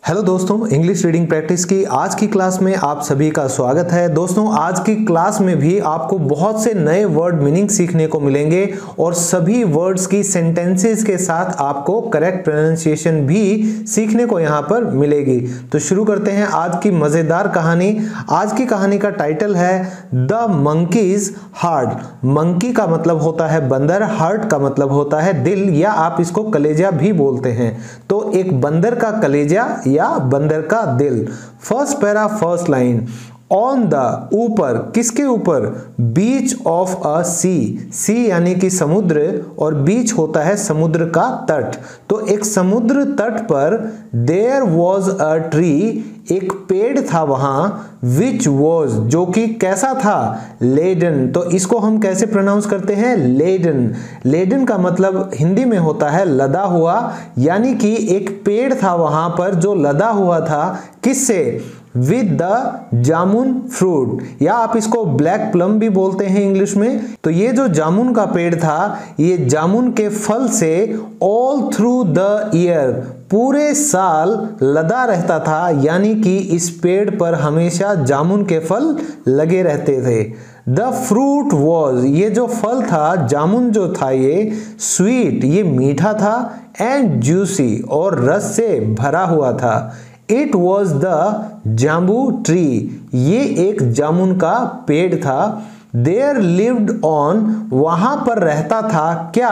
Hello दोस्तों, English reading practice की आज की क्लास में आप सभी का स्वागत है। दोस्तों, आज की क्लास में भी आपको बहुत से नए वर्ड मीनिंग सीखने को मिलेंगे और सभी वर्ड्स की सेंटेंसेस के साथ आपको करेक्ट प्रोनाउंसिएशन भी सीखने को यहाँ पर मिलेगी। तो शुरू करते हैं आज की मज़ेदार कहानी। आज की कहानी का टाइटल है द मंकीज हार्ट। मंकी का मतलब होता है बंदर, हार्ट का मतलब होता है दिल, या आप इसको कलेजा भी बोलते हैं। तो एक बंदर का कलेजा या बंदर का दिल। First para first line, on the ऊपर, किसके ऊपर? बीच ऑफ अ सी। सी यानी कि समुद्र और बीच होता है समुद्र का तट। तो एक समुद्र तट पर देयर वॉज अ ट्री, एक पेड़ था वहां, विच वॉज, जो कि कैसा था? लेडन। तो इसको हम कैसे प्रोनाउंस करते हैं? लेडन। लेडन का मतलब हिंदी में होता है लदा हुआ, यानी कि एक पेड़ था वहां पर जो लदा हुआ था, किससे? विद द जामुन फ्रूट, या आप इसको ब्लैक प्लम भी बोलते हैं इंग्लिश में। तो ये जो जामुन का पेड़ था, ये जामुन के फल से ऑल थ्रू द ईयर, पूरे साल लदा रहता था, यानी कि इस पेड़ पर हमेशा जामुन के फल लगे रहते थे। द फ्रूट वॉज, ये जो फल था, जामुन जो था, ये स्वीट, ये मीठा था, एंड जूसी, और रस से भरा हुआ था। It was the jumbo tree, ये एक जामुन का पेड़ था। देयर लिव्ड ऑन, वहां पर रहता था क्या?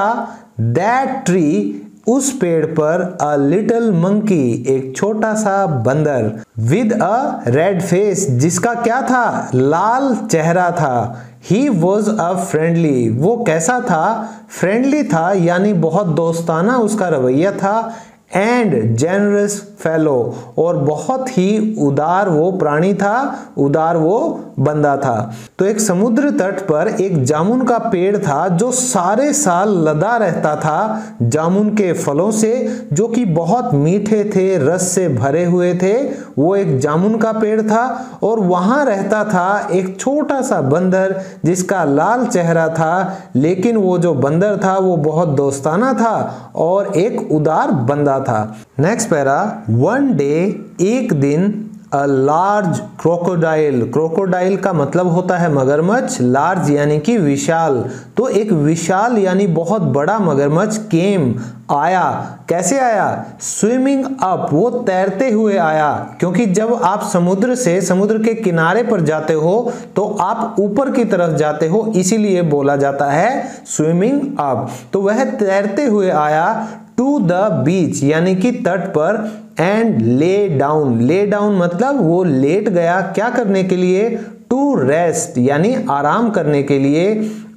दैट ट्री, उस पेड़ पर अ लिटिल मंकी, एक छोटा सा बंदर, विद अ रेड फेस, जिसका क्या था? लाल चेहरा था। ही वॉज अ फ्रेंडली, वो कैसा था? फ्रेंडली था, यानी बहुत दोस्ताना उसका रवैया था। एंड जेनरस फेलो, और बहुत ही उदार वो प्राणी था, उदार वो बंदा था। तो एक समुद्र तट पर एक जामुन का पेड़ था जो सारे साल लदा रहता था जामुन के फलों से, जो कि बहुत मीठे थे, रस से भरे हुए थे। वो एक जामुन का पेड़ था और वहां रहता था एक छोटा सा बंदर जिसका लाल चेहरा था, लेकिन वो जो बंदर था वो बहुत दोस्ताना था और एक उदार बंदा था। नेक्स्ट पैरा, वन डे, एक दिन, अ लार्ज क्रोकोडाइल, क्रोकोडाइल का मतलब होता है मगरमच्छ, लार्ज यानी कि विशाल। तो एक विशाल यानी बहुत बड़ा मगरमच्छ केम, आया। कैसे आया? स्विमिंग अप, वो तैरते हुए आया, क्योंकि जब आप समुद्र से, समुद्र के किनारे पर जाते हो तो आप ऊपर की तरफ जाते हो, इसीलिए बोला जाता है स्विमिंग अप। तो वह तैरते हुए आया टू द बीच, यानी कि तट पर, and lay down, lay down मतलब वो लेट गया, क्या करने के लिए? टू रेस्ट, यानी आराम करने के लिए।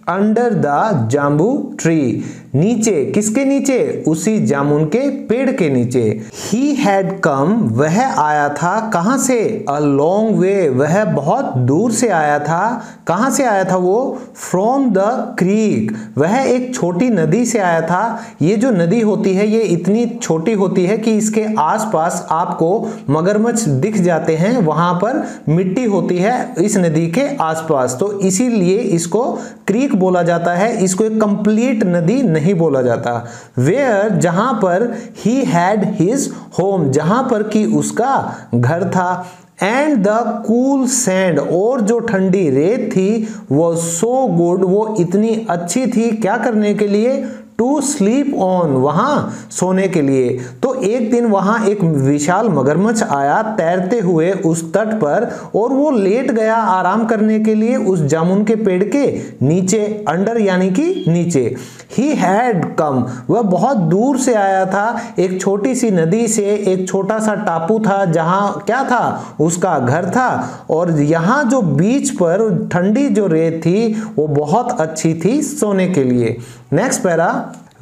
अंडर द जाम्बू ट्री, नीचे, किसके नीचे? उसी जामुन के पेड़ के नीचे। ही हैड कम, वह आया था, कहां से? अ लॉन्ग वे, वह बहुत दूर से आया था। कहां से आया था वो? फ्रॉम द क्रीक, वह एक छोटी नदी से आया था। ये जो नदी होती है ये इतनी छोटी होती है कि इसके आसपास आपको मगरमच्छ दिख जाते हैं, वहां पर मिट्टी होती है इस नदी के आसपास, तो इसीलिए इसको क्रीक बोला जाता है, इसको एक कंप्लीट नदी नहीं बोला जाता। वेयर, जहां पर, ही हैड हिज होम, जहां पर कि उसका घर था। एंड द कूल सैंड, और जो ठंडी रेत थी वो सो गुड, वो इतनी अच्छी थी, क्या करने के लिए? टू स्लीप ऑन, वहां सोने के लिए। तो एक दिन वहां एक विशाल मगरमच्छ आया तैरते हुए उस तट पर, और वो लेट गया आराम करने के लिए उस जामुन के पेड़ के नीचे, अंडर यानी कि नीचे। ही हैड कम, वह बहुत दूर से आया था, एक छोटी सी नदी से, एक छोटा सा टापू था जहां क्या था? उसका घर था, और यहाँ जो बीच पर ठंडी जो रेत थी वो बहुत अच्छी थी सोने के लिए। नेक्स्ट पैरा,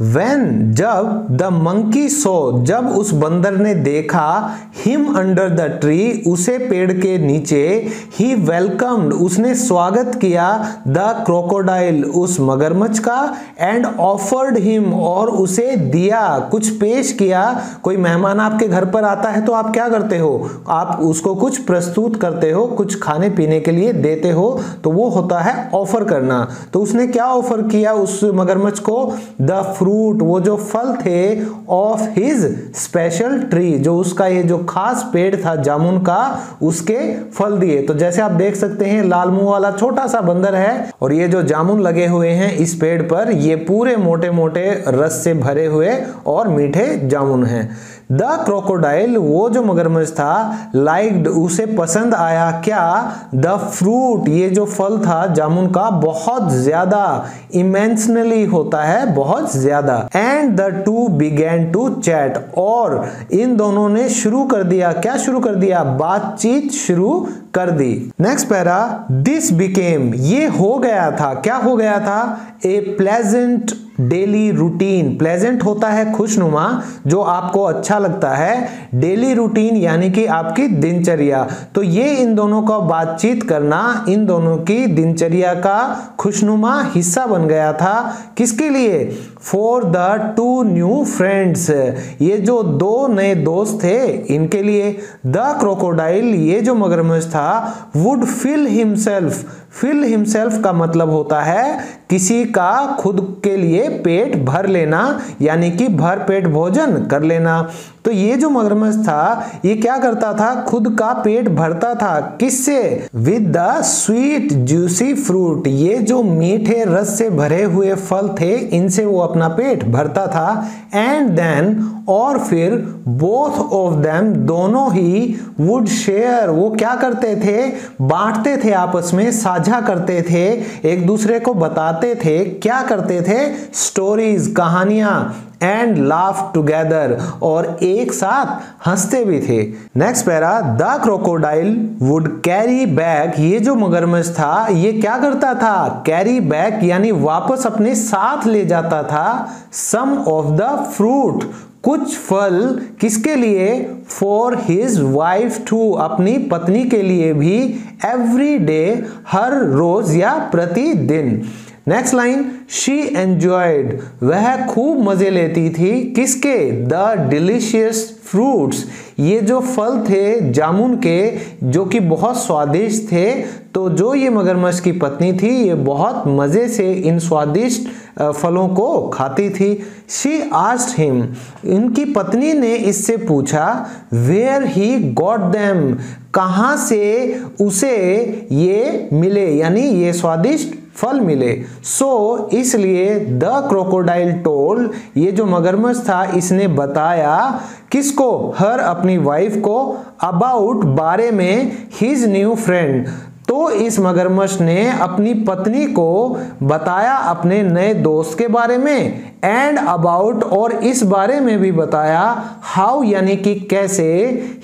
When, जब, द मंकी सो, जब उस बंदर ने देखा, हिम अंडर द ट्री, उसे पेड़ के नीचे, ही वेलकम्ड, उसने स्वागत किया, द क्रोकोडाइल, उस मगरमच्छ का, एंड ऑफर्ड हिम, और उसे दिया, कुछ पेश किया। कोई मेहमान आपके घर पर आता है तो आप क्या करते हो? आप उसको कुछ प्रस्तुत करते हो, कुछ खाने पीने के लिए देते हो, तो वो होता है ऑफर करना। तो उसने क्या ऑफर किया उस मगरमच्छ को? द फ्रूट, वो जो फल थे, ऑफ हिज स्पेशल ट्री, जो उसका ये जो खास पेड़ था जामुन का, उसके फल दिए। तो जैसे आप देख सकते हैं लाल मुंह वाला छोटा सा बंदर है और ये जो जामुन लगे हुए हैं इस पेड़ पर, ये पूरे मोटे मोटे रस से भरे हुए और मीठे जामुन हैं। द क्रोकोडाइल, वो जो मगरमच्छ था, लाइक्ड, उसे पसंद आया क्या, द फ्रूट, ये जो फल था जामुन का, बहुत ज्यादा, इमेंसनली होता है बहुत ज्यादा। And the to begin to chat, और इन दोनों ने शुरू कर दिया, क्या शुरू कर दिया, बातचीत शुरू कर दी। नेक्स्ट पैरा, दिस बिकेम, ये हो गया था, क्या हो गया था, ए प्लेजेंट डेली रूटीन। प्लेजेंट होता है खुशनुमा, जो आपको अच्छा लगता है, डेली रूटीन यानी कि आपकी दिनचर्या। तो ये इन दोनों का बातचीत करना इन दोनों की दिनचर्या का खुशनुमा हिस्सा बन गया था। किसके लिए, for the two new friends, ये जो दो नए दोस्त थे इनके लिए। द क्रोकोडाइल, ये जो मगरमच्छ था, would fill himself, fill himself का मतलब होता है किसी का खुद के लिए पेट भर लेना, यानी कि भर पेट भोजन कर लेना। तो ये जो मगरमच्छ था ये क्या करता था, खुद का पेट भरता था, किससे, with the sweet juicy fruit, ये जो मीठे रस से भरे हुए फल थे इनसे वो अपना पेट भरता था। एंड देन, और फिर, बोथ ऑफ देम, दोनों ही, वुड शेयर, वो क्या करते थे, बांटते थे आपस में, साझा करते थे, एक दूसरे को बताते थे, क्या करते थे, स्टोरीज, कहानियां, एंड लाफ टुगेदर, और एक साथ हंसते भी थे। Next para, the crocodile would carry back, ये जो मगरमच्छ था ये क्या करता था, कैरी बैक यानी वापस अपने साथ ले जाता था, सम ऑफ द फ्रूट, कुछ फल, किसके लिए, फॉर हिज वाइफ टू, अपनी पत्नी के लिए भी, एवरी डे, हर रोज या प्रतिदिन। नेक्स्ट लाइन, शी एंजॉयड, वह खूब मजे लेती थी, किसके, द डिलीशियस फ्रूट्स, ये जो फल थे जामुन के जो कि बहुत स्वादिष्ट थे। तो जो ये मगरमच्छ की पत्नी थी ये बहुत मजे से इन स्वादिष्ट फलों को खाती थी। शी आस्क्ड हिम, इनकी पत्नी ने इससे पूछा, वेयर ही गॉट देम, कहां से उसे ये मिले, यानी ये स्वादिष्ट फल मिले। सो इसलिए द क्रोकोडाइल टोल्ड, ये जो मगरमच्छ था इसने बताया, किसको, हर, अपनी वाइफ को, अबाउट, बारे में, हिज न्यू फ्रेंड, तो इस मगरमच्छ ने अपनी पत्नी को बताया अपने नए दोस्त के बारे में, एंड अबाउट, और इस बारे में भी बताया, हाउ यानी कि कैसे,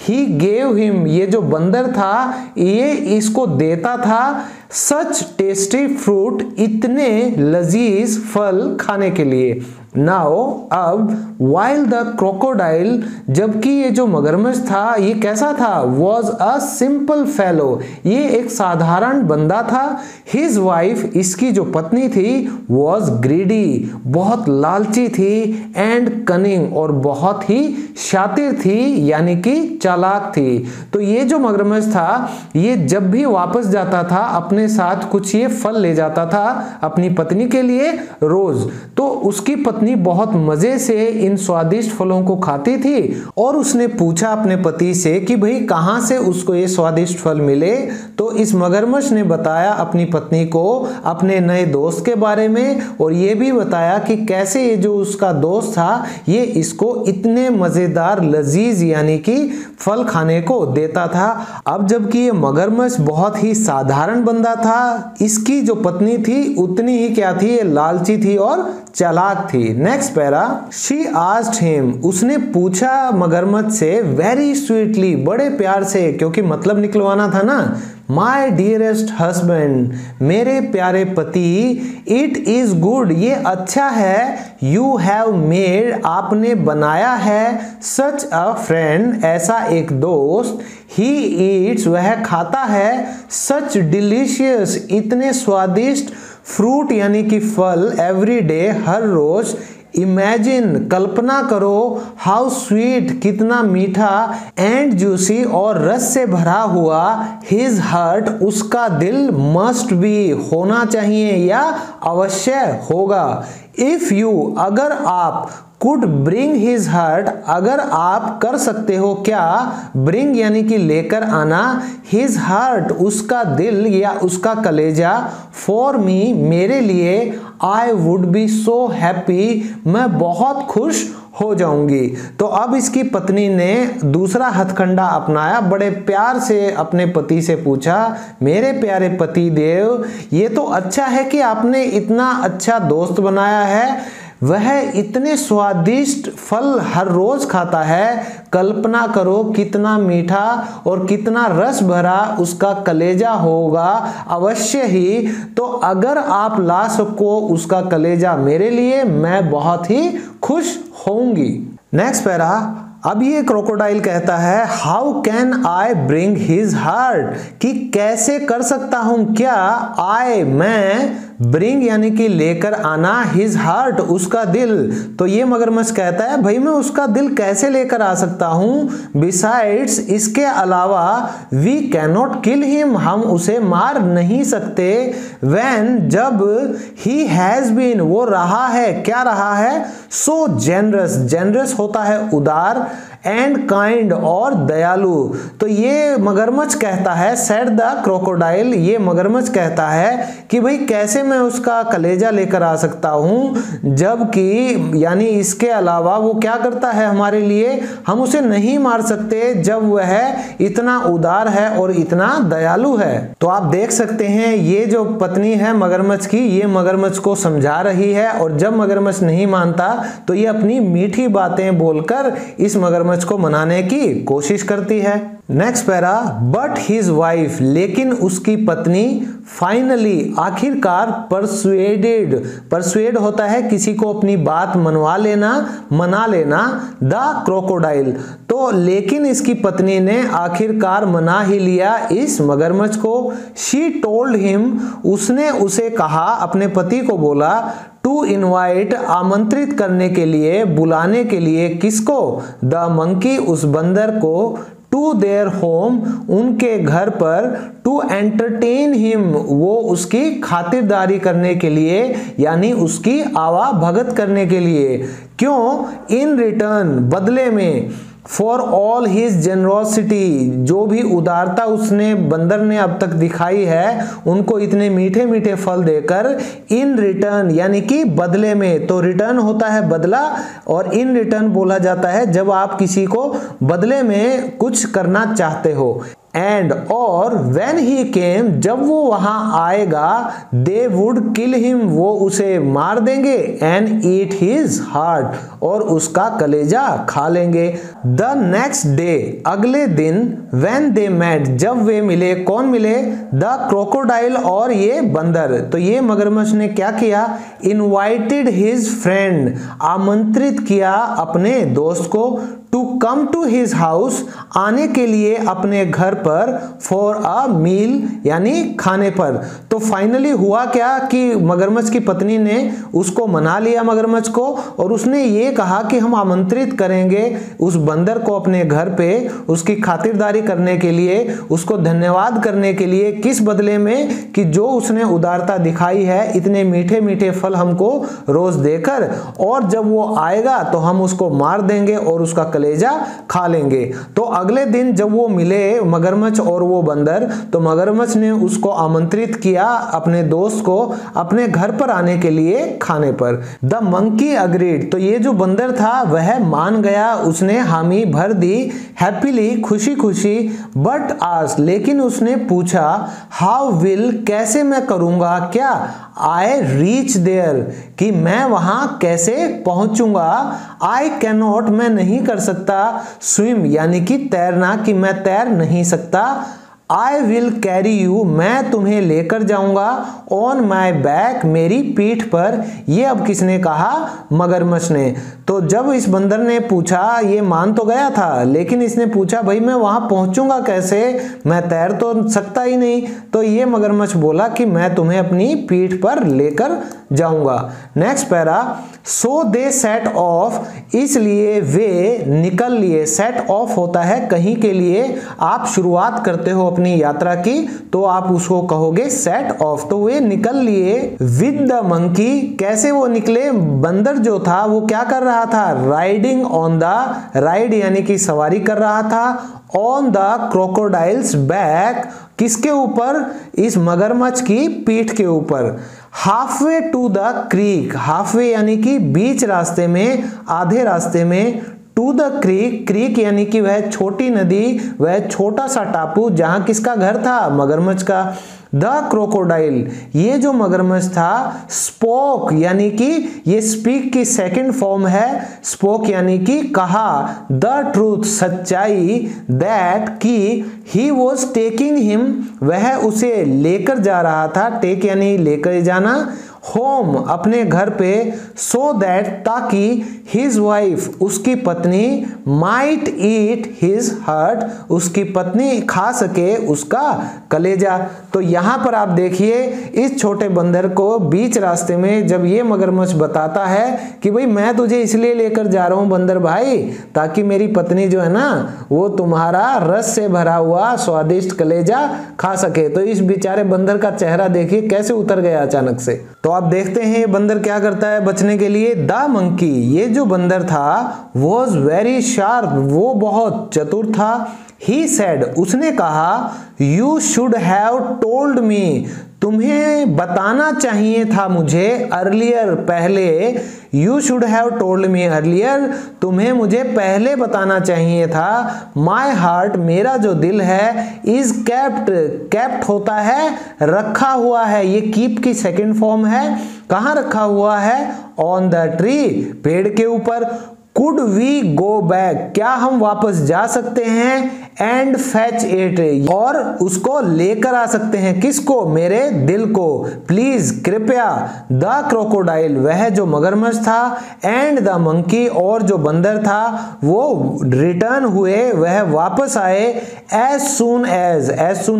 ही गेव हिम, ये जो बंदर था ये इसको देता था, सच टेस्टी फ्रूट, इतने लजीज फल खाने के लिए। नाउ, अब, वाइल द क्रोकोडाइल, जबकि ये जो मगरमच्छ था ये कैसा था, वॉज अ सिंपल फेलो, ये एक साधारण बंदा था। हिज वाइफ, इसकी जो पत्नी थी, वॉज ग्रीडी, बहुत लालची थी, एंड कनिंग, और बहुत ही शातिर थी यानी कि चालाक थी। तो ये जो मगरमच्छ था ये जब भी वापस जाता था अपने साथ कुछ ये फल ले जाता था अपनी पत्नी के लिए रोज। तो उसकी पत्नी बहुत मजे से इन स्वादिष्ट फलों को खाती थी और उसने पूछा अपने पति से कि भाई कहां से उसको ये स्वादिष्ट फल मिले। तो इस मगरमच्छ ने बताया अपनी पत्नी को अपने नए दोस्त के बारे में और ये भी बताया कि कैसे ये जो उसका दोस्त था ये इसको इतने मजेदार लजीज यानी कि फल खाने को देता था। अब जबकि ये मगरमच्छ बहुत ही साधारण बंदा था, इसकी जो पत्नी थी उतनी ही क्या थी, ये लालची थी और चालाक थी। Next para, she asked him, उसने पूछा मगरमच्छ से वेरी स्वीटली, बड़े प्यार से, क्योंकि मतलब निकलवाना था ना, माई डियरेस्ट हस्बैंड, मेरे प्यारे पति, इट इज गुड, ये अच्छा है, यू हैव मेड, आपने बनाया है, सच अ फ्रेंड, ऐसा एक दोस्त, ही ईट्स, वह खाता है, सच डिलीशियस, इतने स्वादिष्ट, फ्रूट यानी कि फल, एवरी डे, हर रोज, इमेजिन कल्पना करो, हाउ स्वीट कितना मीठा, एंड जूसी और रस से भरा हुआ, हिज हार्ट उसका दिल, मस्ट बी होना चाहिए या अवश्य होगा। इफ यू अगर आप, कुड ब्रिंग हिज हार्ट अगर आप कर सकते हो क्या, ब्रिंग यानी कि लेकर आना, हिज हार्ट उसका दिल या उसका कलेजा, फॉर मी मेरे लिए, I would be so happy मैं बहुत खुश हो जाऊंगी। तो अब इसकी पत्नी ने दूसरा हथकंडा अपनाया, बड़े प्यार से अपने पति से पूछा, मेरे प्यारे पति देव, ये तो अच्छा है कि आपने इतना अच्छा दोस्त बनाया है, वह इतने स्वादिष्ट फल हर रोज खाता है, कल्पना करो कितना मीठा और कितना रस भरा उसका कलेजा होगा, अवश्य ही। तो अगर आप ला सको उसका कलेजा मेरे लिए, मैं बहुत ही खुश होंगी। नेक्स्ट पैरा, अब ये क्रोकोडाइल कहता है, how can I bring his heart, कि कैसे कर सकता हूं क्या, आई मैं, ब्रिंग यानी कि लेकर आना, हिज हार्ट उसका दिल। तो ये मगरमच्छ कहता है, भाई मैं उसका दिल कैसे लेकर आ सकता हूं, बिसाइड्स इसके अलावा, वी कैनॉट किल हिम हम उसे मार नहीं सकते, व्हेन जब, ही हैज बीन वो रहा है, क्या रहा है, सो जेनरस, जेनरस होता है उदार, एंड काइंड और दयालु। तो ये मगरमच्छ कहता है, सेड द क्रोकोडाइल, ये मगरमच्छ कहता है कि भाई कैसे मैं उसका कलेजा लेकर आ सकता हूं, जबकि यानी इसके अलावा वो क्या करता है हमारे लिए, हम उसे नहीं मार सकते जब वह इतना उदार है और इतना दयालु है। तो आप देख सकते हैं ये जो पत्नी है मगरमच्छ की, ये मगरमच्छ को समझा रही है, और जब मगरमच्छ नहीं मानता तो ये अपनी मीठी बातें बोलकर इस मगरमच्छ को मनाने की कोशिश करती है। Next para, but his wife, लेकिन उसकी पत्नी, फाइनली आखिरकार, परसुएडेड, परसुएड होता है किसी को अपनी बात मनवा लेना, मना लेना, द क्रोकोडाइल। तो लेकिन इसकी पत्नी ने आखिरकार मना ही लिया इस मगरमच्छ को, शी टोल्ड हिम, उसने उसे कहा, अपने पति को बोला, टू इनवाइट आमंत्रित करने के लिए, बुलाने के लिए, किसको, द मंकी उस बंदर को, टू देयर होम उनके घर पर, टू एंटरटेन हिम वो उसकी खातिरदारी करने के लिए, यानी उसकी आवा भगत करने के लिए। क्यों, इन रिटर्न बदले में, फॉर ऑल हिज जेनरोसिटी जो भी उदारता उसने बंदर ने अब तक दिखाई है उनको इतने मीठे मीठे फल देकर, इन रिटर्न यानी कि बदले में, तो रिटर्न होता है बदला और इन रिटर्न बोला जाता है जब आप किसी को बदले में कुछ करना चाहते हो। एंड और व्हेन ही केम जब वो वहां आएगा, दे वुड किल हिम वो उसे मार देंगे, एंड ईट हिज हार्ट और उसका कलेजा खा लेंगे। द नेक्स्ट डे अगले दिन, व्हेन दे मेट जब वे मिले, कौन मिले, द क्रोकोडाइल और ये बंदर। तो ये मगरमच्छ ने क्या किया, इनवाइटेड हिज फ्रेंड आमंत्रित किया अपने दोस्त को, to come to his house आने के लिए अपने घर पर, फॉर अ मील यानी खाने पर। तो फाइनली हुआ क्या कि मगरमच्छ की पत्नी ने उसको मना लिया मगरमच्छ को, और उसने ये कहा कि हम आमंत्रित करेंगे उस बंदर को अपने घर पे, उसकी खातिरदारी करने के लिए, उसको धन्यवाद करने के लिए, किस बदले में, कि जो उसने उदारता दिखाई है इतने मीठे मीठे फल हमको रोज देकर, और जब वो आएगा तो हम उसको मार देंगे और उसका कलेजा खा लेंगे। तो अगले दिन जब वो मिले मगरमच्छ और वो बंदर, तो मगरमच्छ ने उसको आमंत्रित किया अपने दोस्त को अपने घर पर आने के लिए खाने पर। द मंकी अग्रीड, तो ये जो बंदर था वह मान गया, उसने हामी भर दी, हैप्पीली खुशी खुशी, बट आस्क्ड लेकिन उसने पूछा, हाउ विल कैसे मैं करूंगा क्या, आई रीच देयर कि मैं वहां कैसे पहुंचूंगा, आई कैनॉट मैं नहीं कर सकता, स्विम यानी कि तैरना कि मैं तैर नहीं सकता, आई विल कैरी यू, मैं तुम्हें लेकर जाऊंगा, ऑन माई बैक, मेरी पीठ पर। ये अब किसने कहा? मगरमच्छ ने। तो जब इस बंदर ने पूछा, ये मान तो गया था, लेकिन इसने पूछा भाई मैं वहां पहुंचूंगा कैसे, मैं तैर तो सकता ही नहीं। तो ये मगरमच्छ बोला कि मैं तुम्हें अपनी पीठ पर लेकर जाऊंगा। Next para, so they set of, इसलिए वे निकल लिए। सेट ऑफ होता है कहीं के लिए आप शुरुआत करते हो अपनी यात्रा की, तो आप उसको कहोगे सेट ऑफ। तो वे निकल लिए विद द मंकी, कैसे वो निकले? बंदर जो था वो क्या कर रहा था? राइडिंग ऑन द, राइड यानी कि सवारी कर रहा था, ऑन द क्रोकोडाइल्स बैक, किसके ऊपर? इस मगरमच्छ की पीठ के ऊपर। Halfway to the creek, halfway यानी कि बीच रास्ते में, आधे रास्ते में, टू द क्रीक, क्रीक यानी कि वह छोटी नदी, वह छोटा सा टापू जहां किसका घर था? मगरमच्छ का। द क्रोकोडाइल, ये जो मगरमच्छ था, स्पोक यानी कि ये स्पीक की सेकंड फॉर्म है, स्पोक यानी कि कहा, द ट्रूथ सच्चाई, दैट की ही वॉज टेकिंग हिम, वह उसे लेकर जा रहा था, टेक यानी लेकर जाना, होम अपने घर पे, सो दैट ताकि हिज वाइफ उसकी पत्नी, माइट ईट हिज हार्ट, उसकी पत्नी खा सके उसका कलेजा। तो यहां पर आप देखिए इस छोटे बंदर को बीच रास्ते में जब ये मगरमच्छ बताता है कि भाई मैं तुझे इसलिए लेकर जा रहा हूं बंदर भाई, ताकि मेरी पत्नी जो है ना वो तुम्हारा रस से भरा हुआ स्वादिष्ट कलेजा खा सके। तो इस बेचारे बंदर का चेहरा देखिए कैसे उतर गया अचानक से। तो आप देखते हैं ये बंदर क्या करता है बचने के लिए। द मंकी, ये जो बंदर था, वॉज वेरी शार्प, वो बहुत चतुर था। ही सेड, उसने कहा, you should have told me, तुम्हें बताना चाहिए था मुझे, अर्लियर पहले, you should have told me earlier, तुम्हें मुझे पहले बताना चाहिए था। माई हार्ट, मेरा जो दिल है, इज कैप्ट, कैप्ट होता है रखा हुआ है, ये कीप की सेकंड फॉर्म है। कहाँ रखा हुआ है? ऑन द ट्री, पेड़ के ऊपर। कुड वी गो बैक, क्या हम वापस जा सकते हैं? एंड फैच इट, और उसको लेकर आ सकते हैं, किसको? मेरे दिल को। प्लीज, कृपया। द क्रोकोडाइल, वह जो मगरमच्छ था, एंड द मंकी, और जो बंदर था वो रिटर्न हुए, वह वापस आए। एज सुन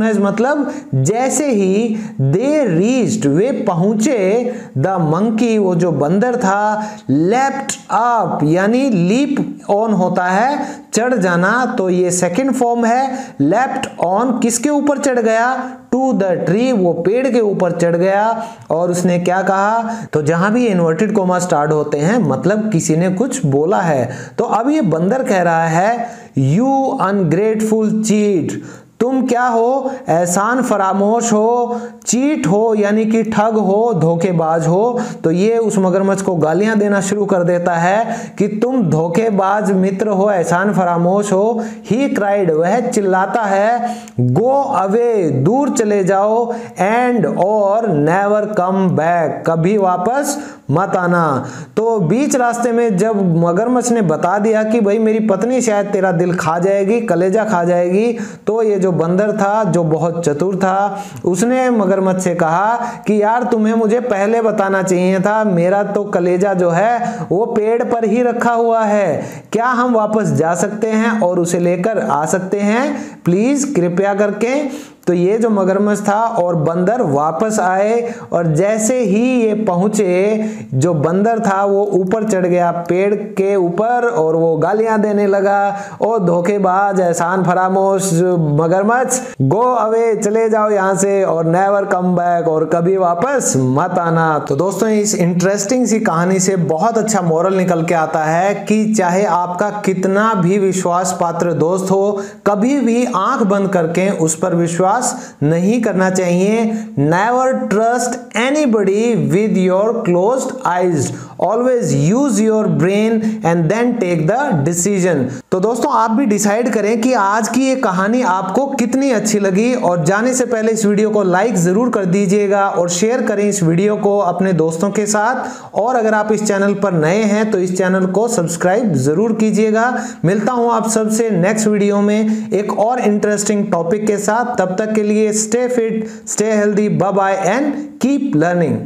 एज मतलब जैसे ही, दे रीच्ड, वे पहुंचे, द मंकी, वो जो बंदर था, लेफ्ट अप यानी लीप ऑन होता है चढ़ जाना, तो ये सेकंड फॉर्म है। लेफ्ट ऑन, किसके ऊपर चढ़ गया? टू द ट्री, वो पेड़ के ऊपर चढ़ गया। और उसने क्या कहा? तो जहां भी इन्वर्टेड कोमा स्टार्ट होते हैं मतलब किसी ने कुछ बोला है। तो अब ये बंदर कह रहा है, यू अनग्रेटफुल चीट, तुम क्या हो? एहसान फरामोश हो, चीट हो यानी कि ठग हो, धोखेबाज हो। तो ये उस मगरमच्छ को गालियां देना शुरू कर देता है कि तुम धोखेबाज मित्र हो, एहसान फरामोश हो। ही क्राइड, वह चिल्लाता है, गो अवे, दूर चले जाओ, एंड और नेवर कम बैक, कभी वापस मत आना। तो बीच रास्ते में जब मगरमच्छ ने बता दिया कि भाई मेरी पत्नी शायद तेरा दिल खा जाएगी, कलेजा खा जाएगी, तो ये जो बंदर था जो बहुत चतुर था, उसने मगरमच्छ से कहा कि यार तुम्हें मुझे पहले बताना चाहिए था, मेरा तो कलेजा जो है वो पेड़ पर ही रखा हुआ है, क्या हम वापस जा सकते हैं और उसे लेकर आ सकते हैं प्लीज, कृपया करके। तो ये जो मगरमच्छ था और बंदर वापस आए, और जैसे ही ये पहुंचे, जो बंदर था वो ऊपर चढ़ गया पेड़ के ऊपर और वो गालियां देने लगा, और धोखेबाज, एहसान फरामोश मगरमच्छ, गो अवे, चले जाओ यहां से, और नेवर कम बैक, और कभी वापस मत आना। तो दोस्तों इस इंटरेस्टिंग सी कहानी से बहुत अच्छा मोरल निकल के आता है कि चाहे आपका कितना भी विश्वास पात्र दोस्त हो, कभी भी आंख बंद करके उस पर विश्वास नहीं करना चाहिए। Never trust anybody with your closed eyes, always use your brain and then take the decision. तो दोस्तों आप भी डिसाइड करें कि आज की ये कहानी आपको कितनी अच्छी लगी, और जाने से पहले इस वीडियो को लाइक जरूर कर दीजिएगा और शेयर करें इस वीडियो को अपने दोस्तों के साथ। और अगर आप इस चैनल पर नए हैं तो इस चैनल को सब्सक्राइब जरूर कीजिएगा। मिलता हूं आप सबसे नेक्स्ट वीडियो में एक और इंटरेस्टिंग टॉपिक के साथ। तब तक के लिए stay fit, stay healthy, bye bye and keep learning.